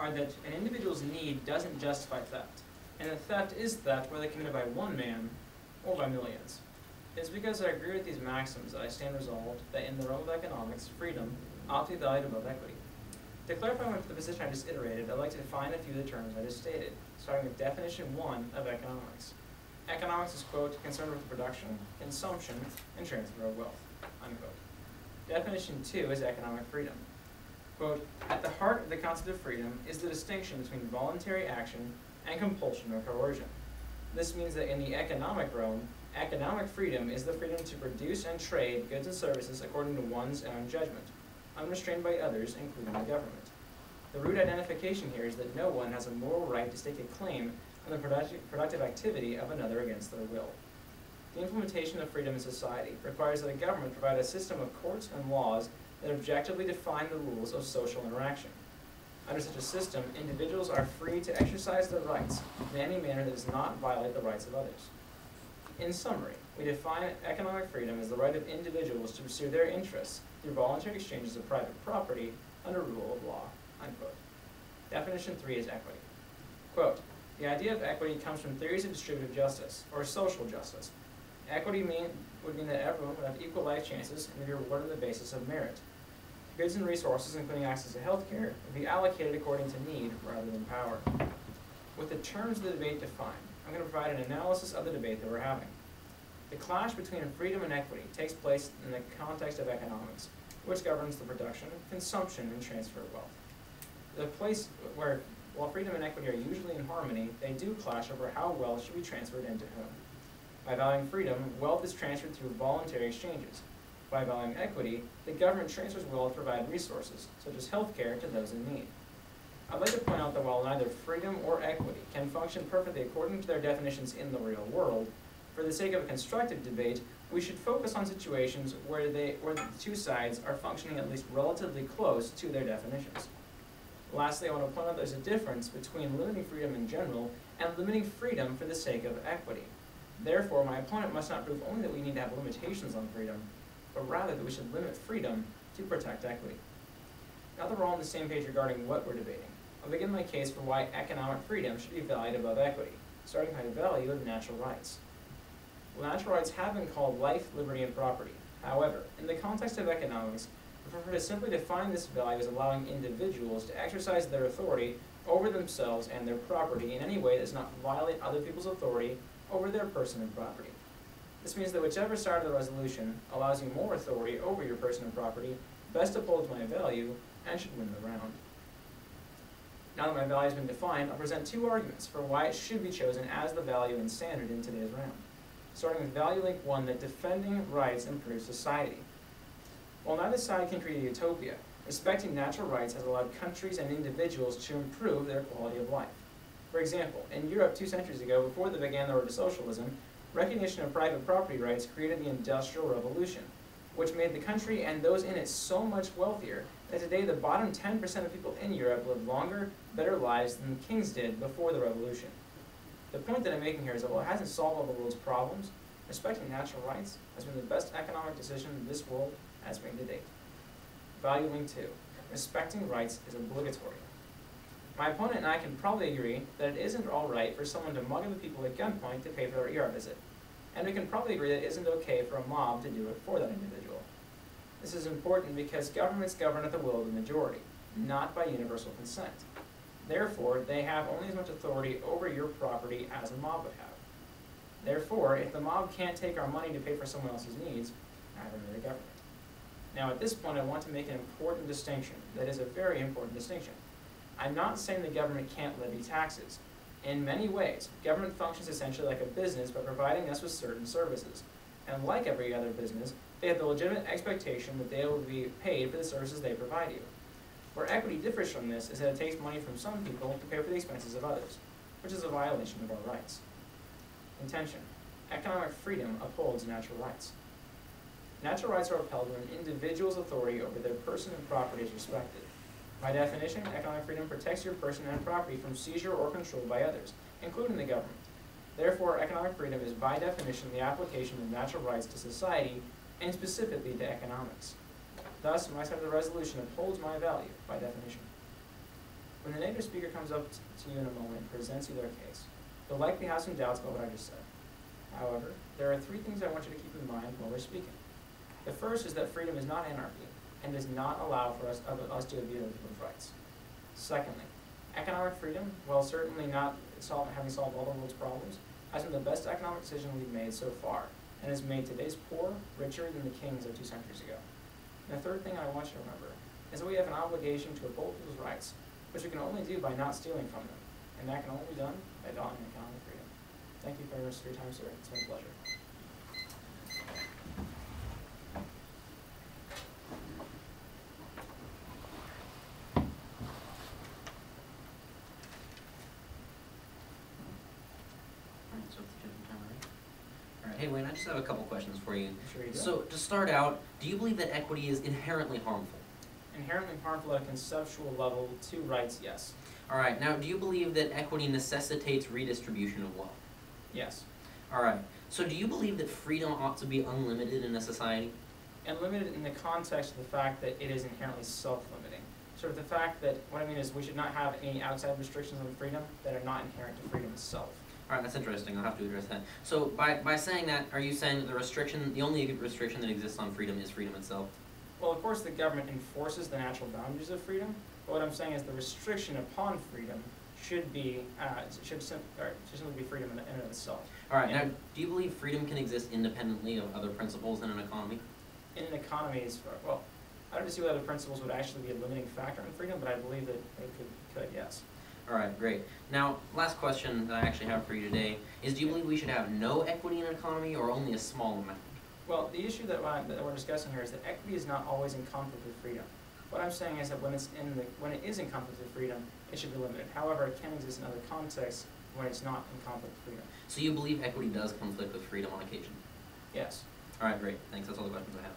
are that an individual's need doesn't justify theft, and that theft is theft whether committed by one man or by millions. It is because I agree with these maxims that I stand resolved that in the realm of economics, freedom ought to be valued above equity. To clarify the position I just iterated, I'd like to define a few of the terms I just stated, starting with definition 1 of economics. Economics is, quote, concerned with production, consumption, and transfer of wealth, unquote. Definition 2 is economic freedom. Quote, at the heart of the concept of freedom is the distinction between voluntary action and compulsion or coercion. This means that in the economic realm, economic freedom is the freedom to produce and trade goods and services according to one's own judgment, unrestrained by others, including the government. The root identification here is that no one has a moral right to stake a claim on the productive activity of another against their will. The implementation of freedom in society requires that a government provide a system of courts and laws that objectively define the rules of social interaction. Under such a system, individuals are free to exercise their rights in any manner that does not violate the rights of others. In summary, we define economic freedom as the right of individuals to pursue their interests through voluntary exchanges of private property under rule of law, unquote. Definition 3 is equity. Quote, the idea of equity comes from theories of distributive justice, or social justice. Equity would mean that everyone would have equal life chances and be rewarded on the basis of merit. Goods and resources, including access to health care, would be allocated according to need rather than power. With the terms of the debate defined, I'm going to provide an analysis of the debate that we're having. The clash between freedom and equity takes place in the context of economics, which governs the production, consumption, and transfer of wealth. The place where, while freedom and equity are usually in harmony, they do clash over how wealth should be transferred and to whom. By valuing freedom, wealth is transferred through voluntary exchanges. By valuing equity, the government transfers wealth to provide resources, such as health care, to those in need. I'd like to point out that while neither freedom or equity can function perfectly according to their definitions in the real world, for the sake of a constructive debate, we should focus on situations where the two sides are functioning at least relatively close to their definitions. Lastly, I want to point out there's a difference between limiting freedom in general and limiting freedom for the sake of equity. Therefore, my opponent must not prove only that we need to have limitations on freedom, but rather that we should limit freedom to protect equity. Now that we're all on the same page regarding what we're debating, I'll begin my case for why economic freedom should be valued above equity, starting by the value of natural rights. Well, natural rights have been called life, liberty, and property. However, in the context of economics, we prefer to simply define this value as allowing individuals to exercise their authority over themselves and their property in any way that does not violate other people's authority over their person and property. This means that whichever side of the resolution allows you more authority over your person and property best upholds my value and should win the round. Now that my value has been defined, I'll present two arguments for why it should be chosen as the value and standard in today's round. Starting with value link 1, that defending rights improves society. While neither side can create a utopia, respecting natural rights has allowed countries and individuals to improve their quality of life. For example, in Europe 2 centuries ago, before they began the road to socialism, recognition of private property rights created the Industrial Revolution, which made the country and those in it so much wealthier that today the bottom 10% of people in Europe live longer, better lives than the kings did before the revolution. The point that I'm making here is that while it hasn't solved all the world's problems, respecting natural rights has been the best economic decision this world has made to date. Value link 2, respecting rights is obligatory. My opponent and I can probably agree that it isn't all right for someone to mug other people at gunpoint to pay for their ER visit, and we can probably agree that it isn't okay for a mob to do it for that individual. This is important because governments govern at the will of the majority, not by universal consent. Therefore, they have only as much authority over your property as a mob would have. Therefore, if the mob can't take our money to pay for someone else's needs, neither may the government. Now, at this point, I want to make an important distinction that is a very important distinction. I'm not saying the government can't levy taxes. In many ways, government functions essentially like a business by providing us with certain services. And like every other business, they have the legitimate expectation that they will be paid for the services they provide you. Where equity differs from this is that it takes money from some people to pay for the expenses of others, which is a violation of our rights. Intention. Economic freedom upholds natural rights. Natural rights are upheld when an individual's authority over their person and property is respected. By definition, economic freedom protects your person and property from seizure or control by others, including the government. Therefore, economic freedom is by definition the application of natural rights to society, and specifically to economics. Thus, my side of the resolution upholds my value by definition. When the native speaker comes up to you in a moment and presents you their case, they'll likely have some doubts about what I just said. However, there are three things I want you to keep in mind when we're speaking. The first is that freedom is not anarchy and does not allow for us to abuse people's rights. Secondly, economic freedom, while certainly not having solved all the world's problems, has been the best economic decision we've made so far, and has made today's poor richer than the kings of 2 centuries ago. And the third thing I want you to remember is that we have an obligation to uphold people's rights, which we can only do by not stealing from them, and that can only be done by valuing economic freedom. Thank you very much for your time, sir. It's been a pleasure. Hey Wayne, I just have a couple questions for you. Sure you do. So, to start out, do you believe that equity is inherently harmful? Inherently harmful at a conceptual level to rights, yes. Alright, now do you believe that equity necessitates redistribution of wealth? Yes. Alright, so do you believe that freedom ought to be unlimited in a society? And limited in the context of the fact that it is inherently self-limiting. Sort of the fact that, what I mean is we should not have any outside restrictions on freedom that are not inherent to freedom itself. Alright, that's interesting. I'll have to address that. So, by saying that, are you saying that the only restriction that exists on freedom is freedom itself? Well, of course the government enforces the natural boundaries of freedom, but what I'm saying is the restriction upon freedom should simply be freedom in and of itself. Alright, now, do you believe freedom can exist independently of other principles in an economy? In an economy, well, I don't see what other principles would actually be a limiting factor in freedom, but I believe that they could, yes. Alright, great. Now, last question that I actually have for you today is, do you believe we should have no equity in an economy or only a small amount? Well, the issue that we're discussing here is that equity is not always in conflict with freedom. What I'm saying is that when it is in conflict with freedom, it should be limited. However, it can exist in other contexts when it's not in conflict with freedom. So you believe equity does conflict with freedom on occasion? Yes. Alright, great. Thanks. That's all the questions I have.